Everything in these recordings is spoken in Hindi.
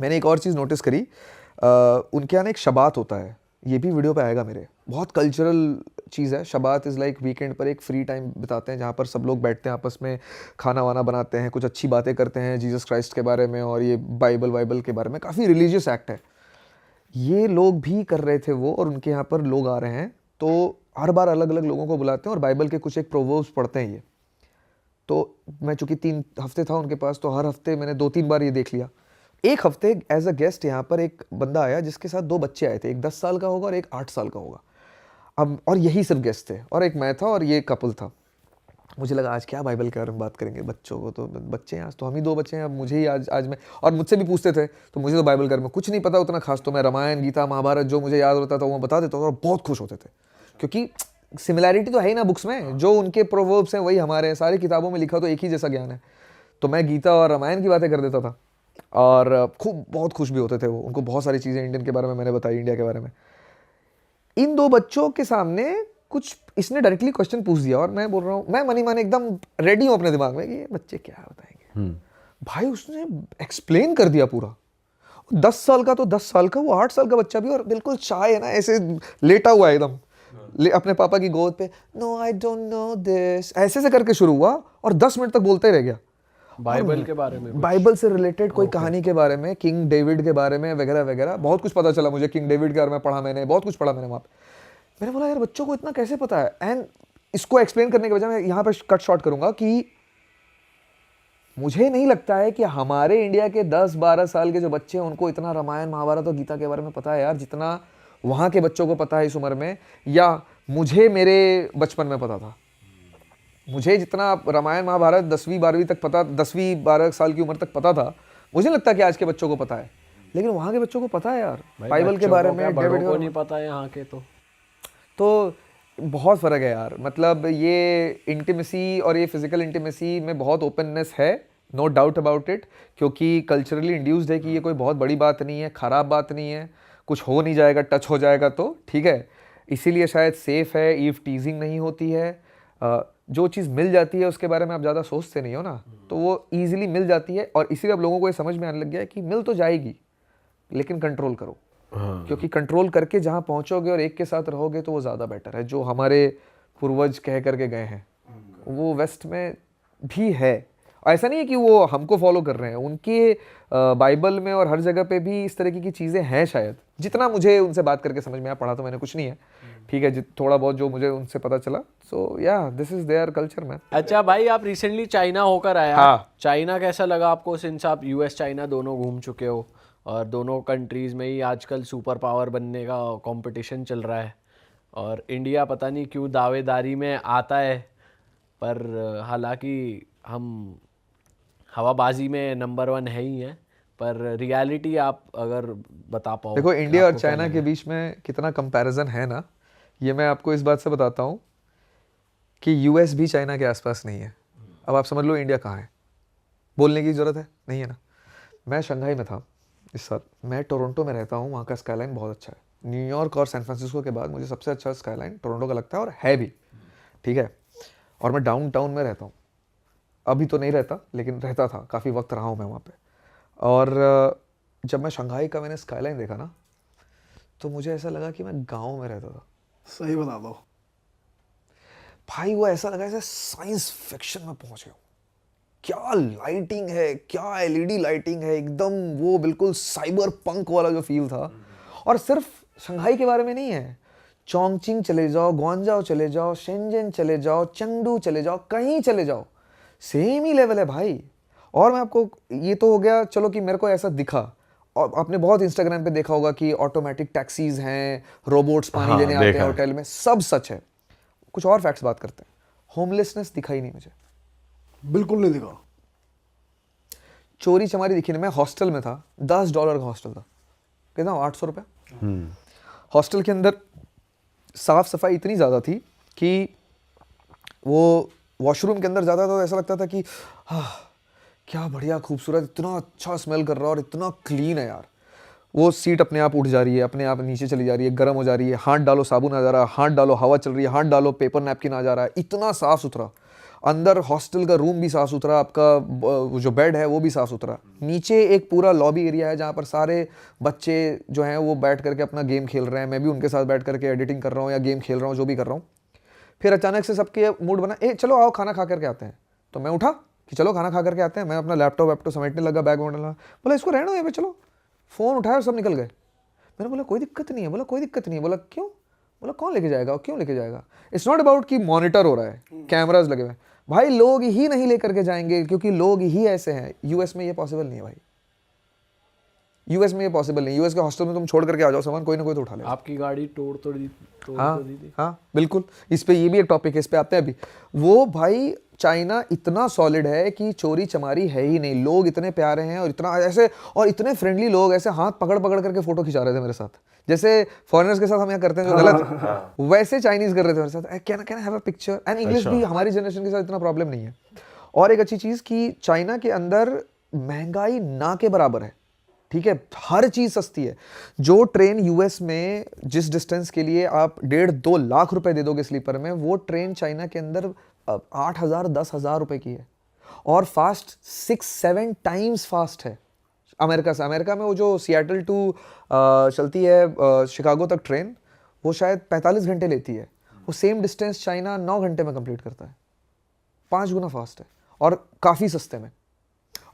मैंने एक और चीज़ नोटिस करी, उनके यहाँ ना एक शबात होता है, ये भी वीडियो पे आएगा मेरे, बहुत कल्चरल चीज़ है। शबात इज़ लाइक वीकेंड पर एक फ्री टाइम बिताते हैं जहाँ पर सब लोग बैठते हैं, आपस में खाना वाना बनाते हैं, कुछ अच्छी बातें करते हैं जीसस क्राइस्ट के बारे में और ये बाइबल के बारे में। काफ़ी रिलीजियस एक्ट है। ये लोग भी कर रहे थे वो, और उनके यहाँ पर लोग आ रहे हैं तो हर बार अलग अलग लोगों को बुलाते हैं और बाइबल के कुछ एक प्रोवर्ब्स पढ़ते हैं ये। तो मैं चूँकि 3 हफ्ते था उनके पास, तो हर हफ्ते मैंने 2-3 बार ये देख लिया। एक हफ्ते एज अ गेस्ट यहाँ पर एक बंदा आया जिसके साथ 2 बच्चे आए थे, एक 10 साल का होगा और एक 8 साल का होगा। अब और यही सिर्फ गेस्ट थे, और एक मैं था और ये कपल था। मुझे लगा आज क्या बाइबल के बारे में बात करेंगे, बच्चों को तो बच्चे हैं, आज तो हम ही 2 बच्चे हैं, अब मुझे ही आज मैं, और मुझसे भी पूछते थे तो मुझे तो बाइबल के बारे में कुछ नहीं पता उतना खास, तो मैं रामायण गीता महाभारत जो मुझे याद होता था वो बता देता था और बहुत खुश होते थे, क्योंकि सिमिलैरिटी तो है ही ना बुक्स में, जो उनके प्रोवर्ब्स हैं वही हमारे हैं, सारी किताबों में लिखा तो एक ही जैसा ज्ञान है। तो मैं गीता और रामायण की बातें कर देता था और खूब बहुत खुश भी होते थे वो। उनको बहुत सारी चीज़ें इंडियन के बारे में मैंने बताई, इंडिया के बारे में। इन 2 बच्चों के सामने कुछ इसने डायरेक्टली क्वेश्चन पूछ दिया और मैं बोल रहा हूँ, मैं मनी माने एकदम रेडी हूँ अपने दिमाग में कि ये बच्चे क्या बताएंगे। भाई उसने एक्सप्लेन कर दिया पूरा। 10 साल का तो 10 साल का, वो 8 साल का बच्चा भी, और बिल्कुल चाय है ना, ऐसे लेटा हुआ है एकदम अपने पापा की गोद पे। No I don't know this, ऐसे से करके शुरू हुआ और 10 मिनट तक बोलते ही रह गया। बाइबल के बारे में, बाइबल से रिलेटेड कोई कहानी के बारे में, किंग डेविड के बारे में वगैरह वगैरह, बहुत कुछ पता चला मुझे। किंग डेविड के बारे में पढ़ा मैंने, बहुत कुछ पढ़ा मैंने वहाँ पे। मैंने बोला यार बच्चों को इतना कैसे पता है। एंड इसको एक्सप्लेन करने के बजाय मैं यहाँ पर कट शॉर्ट करूंगा कि मुझे नहीं लगता है कि हमारे इंडिया के 10-12 साल के जो बच्चे हैं उनको इतना रामायण महाभारत और गीता के बारे में पता है यार, जितना वहाँ के बच्चों को पता है इस उम्र में, या मुझे मेरे बचपन में पता था। मुझे जितना रामायण महाभारत 10वीं-12वीं तक पता, 10वीं-12 साल की उम्र तक पता था, मुझे नहीं लगता कि आज के बच्चों को पता है, लेकिन वहाँ के बच्चों को पता है यार बाइबल के बारे में। डेविड को नहीं पता है यहाँ के, तो बहुत फ़र्क है यार। मतलब ये इंटीमेसी और ये फिजिकल इंटीमेसी में बहुत ओपननेस है, नो डाउट अबाउट इट, क्योंकि कल्चरली इंड्यूस्ड है कि ये कोई बहुत बड़ी बात नहीं है, ख़राब बात नहीं है, कुछ हो नहीं जाएगा, टच हो जाएगा तो ठीक है। इसीलिए शायद सेफ़ है, ईव टीजिंग नहीं होती है। जो चीज़ मिल जाती है उसके बारे में आप ज़्यादा सोचते नहीं हो ना, तो वो ईजिली मिल जाती है, और इसीलिए अब लोगों को ये समझ में आने लग गया है कि मिल तो जाएगी लेकिन कंट्रोल करो। क्योंकि कंट्रोल करके जहाँ पहुँचोगे और एक के साथ रहोगे तो वो ज़्यादा बेटर है। जो हमारे पूर्वज कह करके गए हैं वो वेस्ट में भी है। ऐसा नहीं है कि वो हमको फॉलो कर रहे हैं, उनके बाइबल में और हर जगह पे भी इस तरीके की चीज़ें हैं शायद, जितना मुझे उनसे बात करके समझ में आया। पढ़ा तो मैंने कुछ नहीं है, ठीक है, थोड़ा बहुत जो मुझे उनसे पता चला। सो या this is their culture man. अच्छा भाई, आप रिसेंटली चाइना होकर आया। हाँ। चाइना कैसा लगा आपको, सिंस आप यूएस चाइना दोनों घूम चुके हो, और दोनों कंट्रीज़ में ही आजकल सुपर पावर बनने का कंपटीशन चल रहा है, और इंडिया पता नहीं क्यों दावेदारी में आता है, पर हालांकि हम हवाबाजी में नंबर 1 है ही है, पर रियलिटी आप अगर बता पाओ। देखो इंडिया और चाइना के बीच में कितना कंपैरिजन है ना, ये मैं आपको इस बात से बताता हूँ कि यूएस भी चाइना के आसपास नहीं है। अब आप समझ लो इंडिया कहाँ है, बोलने की ज़रूरत है नहीं है ना। मैं शंघाई में था इस साल, मैं टोरंटो में रहता हूँ, वहाँ का स्काईलाइन बहुत अच्छा है। न्यूयॉर्क और सैन फ्रांसिस्को के बाद मुझे सबसे अच्छा स्काईलाइन टोरंटो का लगता है, और है भी, ठीक है। और मैं डाउनटाउन में रहता हूँ, अभी तो नहीं रहता लेकिन रहता था, काफ़ी वक्त रहा हूँ मैं वहाँ पे। और जब मैं शंघाई का मैंने स्काईलाइन देखा ना, तो मुझे ऐसा लगा कि मैं गाँव में रहता था। सही बता दो भाई, वो ऐसा लगा जैसे साइंस फिक्शन में पहुँच गया। क्या लाइटिंग है, क्या एलईडी लाइटिंग है, एकदम वो बिल्कुल साइबर पंक वाला जो फील था। और सिर्फ शंघाई के बारे में नहीं है, चोंगचिंग चले जाओ, ग्वांजाओ चले जाओ, शेंजन चले जाओ, चंगडू चले जाओ, कहीं चले जाओ, सेम ही लेवल है भाई। और मैं आपको, ये तो हो गया चलो कि मेरे को ऐसा दिखा, और आपने बहुत इंस्टाग्राम पे देखा होगा कि ऑटोमेटिक टैक्सीज हैं, रोबोट्स पानी लेने आते हैं होटल में, सब सच है। कुछ और फैक्ट्स बात करते हैं। होमलेसनेस दिखा ही नहीं मुझे, बिल्कुल नहीं दिखा। चोरी चमारी दिखी नहीं। मैं हॉस्टल में था, $10 का हॉस्टल था, कितना, 800 रुपये। हॉस्टल के अंदर साफ सफाई इतनी ज़्यादा थी कि वो वॉशरूम के अंदर जाता था तो ऐसा लगता था कि क्या बढ़िया खूबसूरत, इतना अच्छा स्मेल कर रहा है और इतना क्लीन है यार। वो सीट अपने आप उठ जा रही है, अपने आप नीचे चली जा रही है, गर्म हो जा रही है, हाथ डालो साबुन आ जा रहा है, हाथ डालो हवा चल रही है, हाथ डालो पेपर नैपकिन आ जा रहा है, इतना साफ सुथरा। अंदर हॉस्टल का रूम भी साफ सुथरा, आपका वो जो बेड है वो भी साफ सुथरा, नीचे एक पूरा लॉबी एरिया है जहाँ पर सारे बच्चे जो हैं वो बैठ करके अपना गेम खेल रहे हैं, मैं भी उनके साथ बैठ करके एडिटिंग कर रहा हूँ या गेम खेल रहा हूँ, जो भी कर रहा हूँ। फिर अचानक से सबके मूड बना, ए चलो आओ खाना खा करके आते हैं। तो मैं उठा कि चलो खाना खा करके आते हैं, मैं अपना लैपटॉप वैपटॉप समेटने लगा, बैग में डाला, बोला इसको रहना यहाँ पे, चलो। फ़ोन उठाया और सब निकल गए। मैंने बोला कोई दिक्कत नहीं है, बोला कोई दिक्कत नहीं है, बोला क्यों, बोला कौन लेके जाएगा, क्यों लेके जाएगा। इट्स नॉट अबाउट कि मॉनिटर हो रहा है, कैमराज लगे हुए हैं, भाई लोग ही नहीं लेकर के जाएंगे क्योंकि लोग ही ऐसे हैं। यूएस में ये पॉसिबल नहीं है भाई, यूएस में ये पॉसिबल नहीं। यूएस के हॉस्टल में तुम छोड़ करके आ जाओ सामान, कोई ना कोई तो उठा ले। आपकी गाड़ी तोड़ तो दी थी। हाँ बिल्कुल, इस पे ये भी एक टॉपिक है, इस पे आते हैं अभी। वो भाई चाइना इतना सॉलिड है कि चोरी चमारी है ही नहीं, लोग इतने प्यारे हैं और इतना ऐसे, और इतने फ्रेंडली लोग, ऐसे हाथ पकड़ पकड़ करके फोटो खिंचा रहे थे मेरे साथ, जैसे फॉरेनर्स के साथ हम यहाँ करते हैं जो गलत, वैसे चाइनीज कर रहे थे मेरे साथ, can I have a picture, and English भी हमारी जनरेशन के साथ इतना प्रॉब्लम नहीं है। और एक अच्छी चीज कि चाइना के अंदर महंगाई ना के बराबर है, ठीक है, हर चीज सस्ती है। जो ट्रेन यूएस में जिस डिस्टेंस के लिए आप 1.5-2 लाख रुपए दे दोगे स्लीपर में, वो ट्रेन चाइना के अंदर 8,000 10,000 रुपए की है, और फास्ट 6-7 टाइम्स फास्ट है अमेरिका से। अमेरिका में वो जो सियाटल टू चलती है शिकागो तक ट्रेन, वो शायद 45 घंटे लेती है, वो सेम डिस्टेंस चाइना 9 घंटे में कंप्लीट करता है, 5 गुना फास्ट है और काफ़ी सस्ते में।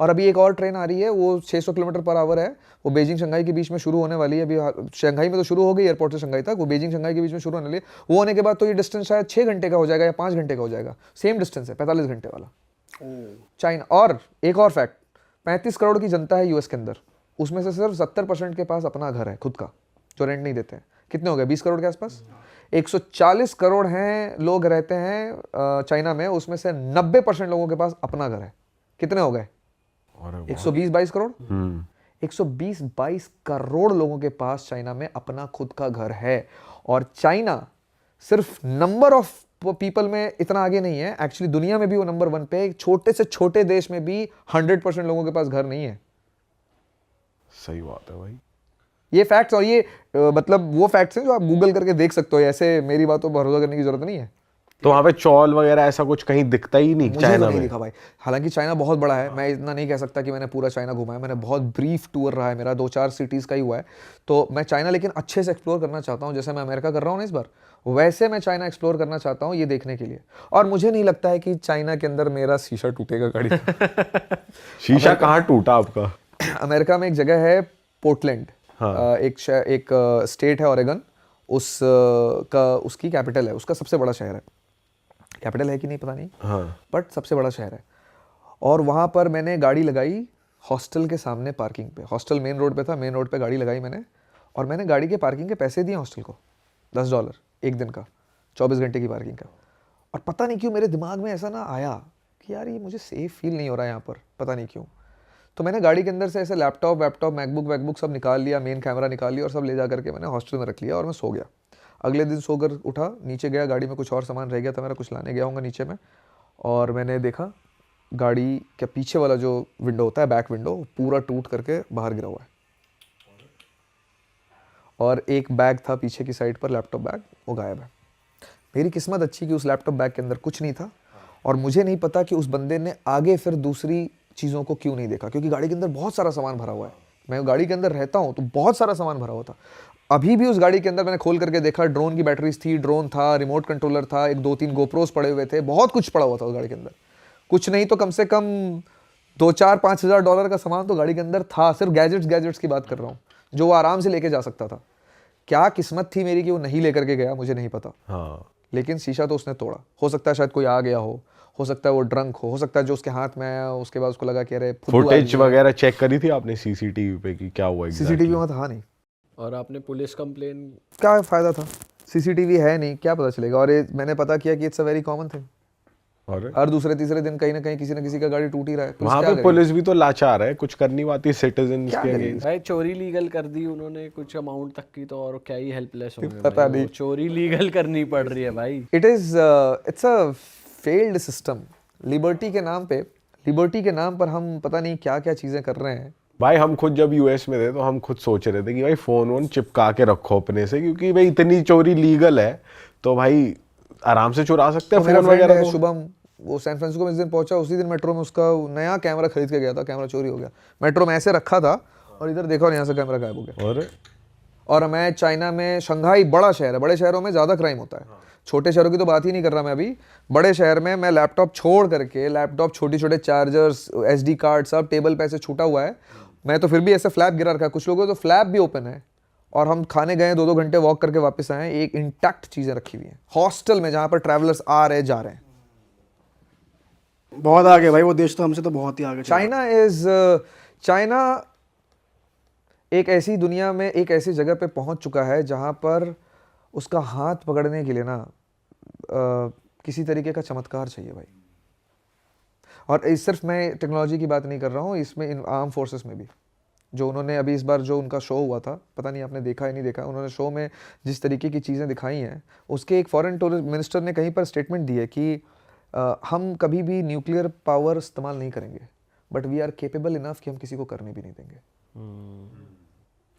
और अभी एक और ट्रेन आ रही है, वो 600 किलोमीटर पर आवर है, वो बीजिंग शंघाई के बीच में शुरू होने वाली है। अभी शंघाई में तो शुरू हो गई, एयरपोर्ट से शंघाई तक, वो बीजिंग शंघाई के बीच में शुरू होने वाली है। वो होने के बाद तो ये डिस्टेंस शायद 6 घंटे का हो जाएगा या 5 घंटे का हो जाएगा, सेम डिस्टेंस है 45 घंटे वाला चाइना। और एक और फैक्ट, 35 करोड़ की जनता है यूएस के अंदर, उसमें से सिर्फ 70% के पास अपना घर है खुद का, जो रेंट नहीं देते हैं। कितने हो गए, 20 करोड़ के आसपास। 140 करोड़ हैं लोग रहते हैं चाइना में, उसमें से 90% लोगों के पास अपना घर है। कितने हो गए, 120-22 करोड़। 120-22 करोड़ लोगों के पास चाइना में अपना खुद का घर है। और चाइना सिर्फ नंबर ऑफ पीपल में इतना आगे नहीं है, एक्चुअली दुनिया में भी वो नंबर 1 पे। एक छोटे से छोटे देश में भी 100% लोगों के पास घर नहीं है। सही बात है भाई, ये फैक्ट्स, और ये मतलब वो फैक्ट्स हैं जो आप गूगल करके देख सकते हो, ऐसे मेरी बातों पर भरोसा करने की जरूरत नहीं है। तो वहाँ पे चौल वगैरह ऐसा कुछ कहीं दिखता ही नहीं मुझे चाइना तो नहीं में। दिखा भाई, हालांकि चाइना बहुत बड़ा है, मैं इतना नहीं कह सकता कि मैंने पूरा चाइना घुमा है, मैंने बहुत ब्रीफ टूर रहा है मेरा, 2-4 सिटीज़ का ही हुआ है। तो मैं चाइना लेकिन अच्छे से एक्सप्लोर करना चाहता हूँ, जैसे मैं अमेरिका कर रहा हूँ ना इस बार, वैसे मैं चाइना एक्सप्लोर करना चाहता हूँ ये देखने के लिए। और मुझे नहीं लगता है कि चाइना के अंदर मेरा शीशा टूटेगा गाड़ी का। शीशा कहाँ टूटा आपका? अमेरिका में एक जगह है पोर्टलैंड, एक स्टेट है ओरेगन, उसकी कैपिटल है, उसका सबसे बड़ा शहर है। कैपिटल है कि नहीं पता नहीं, बट सबसे बड़ा शहर है। और वहाँ पर मैंने गाड़ी लगाई हॉस्टल के सामने पार्किंग पे, हॉस्टल मेन रोड पे था, मेन रोड पे गाड़ी लगाई मैंने, और मैंने गाड़ी के पार्किंग के पैसे दिए हॉस्टल को, $10 एक दिन का, 24 घंटे की पार्किंग का। और पता नहीं क्यों मेरे दिमाग में ऐसा ना आया कि यार ये मुझे सेफ फील नहीं हो रहा है यहाँ पर, पता नहीं क्यों। तो मैंने गाड़ी के अंदर से ऐसे लैपटॉप मैकबुक सब निकाल लिया, मेन कैमरा निकाल लिया और सब ले जा करके मैंने हॉस्टल में रख लिया और मैं सो गया। अगले दिन सोकर उठा, नीचे गया, गाड़ी में कुछ और सामान रह गया था मेरा, कुछ लाने गया हूँगा नीचे में, और मैंने देखा गाड़ी के पीछे वाला जो विंडो होता है, बैक विंडो, पूरा टूट करके बाहर गिरा हुआ है। और एक बैग था पीछे की साइड पर, लैपटॉप बैग, वो गायब है। मेरी किस्मत अच्छी कि उस लैपटॉप बैग के अंदर कुछ नहीं था, और मुझे नहीं पता कि उस बंदे ने आगे फिर दूसरी चीज़ों को क्यों नहीं देखा, क्योंकि गाड़ी के अंदर बहुत सारा सामान भरा हुआ है। मैं गाड़ी के अंदर रहता हूँ तो बहुत सारा सामान भरा हुआ था। अभी भी उस गाड़ी के अंदर मैंने खोल करके देखा, ड्रोन की बैटरीज थी, ड्रोन था, रिमोट कंट्रोलर था, 1-2-3 गोप्रोस पड़े हुए थे, बहुत कुछ पड़ा हुआ था उस गाड़ी के अंदर। कुछ नहीं तो कम से कम $2-4-5 हज़ार डॉलर का सामान तो गाड़ी के अंदर था। सिर्फ गैजेट्स की बात कर रहा हूँ, जो वो आराम से लेके जा सकता था। क्या किस्मत थी मेरी कि वो नहीं लेकर के गया, मुझे नहीं पता। लेकिन शीशा तो उसने तोड़ा। हो सकता है शायद कोई आ गया हो सकता है वो ड्रंक हो सकता है जो उसके हाथ में आया, उसके बाद उसको लगा कि अरे फुटेज वगैरह चेक करी थी आपने सीसीटीवी पे कि क्या हुआ? सीसीटीवी वहाँ था नहीं। और आपने पुलिस कंप्लेन, क्या फ़ायदा था, सीसीटीवी है नहीं, क्या पता चलेगा। और ये मैंने पता किया कि it's a very common thing, हर दूसरे तीसरे दिन कहीं ना कहीं किसी न किसी का गाड़ी टूट ही रहा है। वहाँ पे पुलिस भी तो लाचार है, कुछ कर नहीं पाती सिटीजन्स के अगेंस्ट। भाई चोरी लीगल कर दी उन्होंने कुछ अमाउंट तक की, तो और क्या ही हेल्पलेस होंगे। पता नहीं, चोरी लीगल करनी पड़ रही है भाई। It's a failed system. Liberty के नाम पर हम पता नहीं क्या क्या चीज़ें कर रहे हैं। भाई हम खुद जब यूएस में थे तो हम खुद सोच रहे थे कि भाई फोन चिपका के रखो अपने से, क्योंकि भाई इतनी चोरी लीगल है तो भाई आराम से चुरा सकते हैं फोन वगैरह। शुभम वो सैन फ्रांसिस्को में जिस दिन पहुंचा उसी दिन मेट्रो में उसका नया कैमरा खरीद के गया था, कैमरा चोरी हो गया। मेट्रो में ऐसे रखा था और इधर देखा और यहाँ से कैमरा गायब हो गया। और मैं चाइना में, शंघाई बड़ा शहर है, बड़े शहरों में ज़्यादा क्राइम होता है, छोटे शहरों की तो बात ही नहीं कर रहा मैं अभी। बड़े शहर में मैं लैपटॉप छोड़ करके, लैपटॉप छोटे छोटे चार्जर्स SD कार्ड सब टेबल पे ऐसे छूटा हुआ है, मैं तो फिर भी ऐसे फ्लैप गिरा रखा है, कुछ लोगों को तो फ्लैप भी ओपन है। और हम खाने गए 2-2 घंटे वॉक करके वापस आए, एक इंटैक्ट चीज़ें रखी हुई हैं हॉस्टल में जहाँ पर ट्रैवलर्स आ रहे जा रहे हैं। बहुत आगे भाई वो देश, तो हमसे तो बहुत ही आगे चला। चाइना एक ऐसी दुनिया में, एक ऐसी जगह पे पहुंच चुका है जहां पर उसका हाथ पकड़ने के लिए ना किसी तरीके का चमत्कार चाहिए भाई। और इस सिर्फ मैं टेक्नोलॉजी की बात नहीं कर रहा हूँ, इसमें इन आर्म फोर्सेस में भी जो उन्होंने अभी इस बार जो उनका शो हुआ था, पता नहीं आपने देखा है नहीं देखा, उन्होंने शो में जिस तरीके की चीज़ें दिखाई हैं, उसके एक फॉरेन टूरिस्ट मिनिस्टर ने कहीं पर स्टेटमेंट दी है कि हम कभी भी न्यूक्लियर पावर इस्तेमाल नहीं करेंगे, but we are capable enough कि हम किसी को करने भी नहीं देंगे,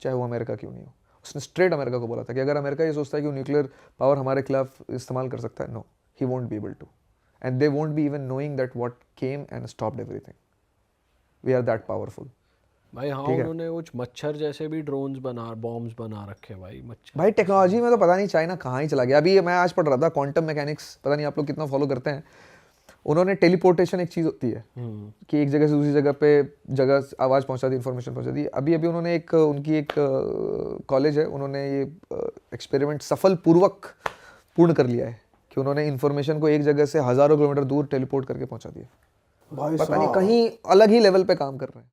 चाहे वो अमेरिका क्यों नहीं हो। उसने स्ट्रेट अमेरिका को बोला था कि अगर अमेरिका ये सोचता है कि वो न्यूक्लियर पावर हमारे खिलाफ इस्तेमाल कर सकता है, no, he won't be able to, and they won't be even knowing that what came and stopped everything, we are that powerful. भाई हाँ, उन्होंने कुछ मच्छर जैसे भी ड्रोन्स बॉम्ब्स बना रखे भाई, मच्छर। भाई टेक्नोलॉजी में तो पता नहीं चाइना कहाँ ही चला गया। अभी मैं आज पढ़ रहा था क्वांटम मैकेनिक्स, पता नहीं आप लोग कितना फॉलो करते हैं। उन्होंने टेलीपोर्टेशन एक चीज़ होती है कि एक जगह से दूसरी जगह पे जगह आवाज़ पहुंचा दी, इन्फॉर्मेशन पहुंचा दी। अभी उन्होंने एक उनकी एक कॉलेज है, उन्होंने ये एक्सपेरिमेंट सफलपूर्वक पूर्ण कर लिया है कि उन्होंने इन्फॉर्मेशन को एक जगह से हज़ारों किलोमीटर दूर टेलीपोर्ट करके पहुंचा दिया। भाई पता नहीं कहीं अलग ही लेवल पे काम कर रहे हैं।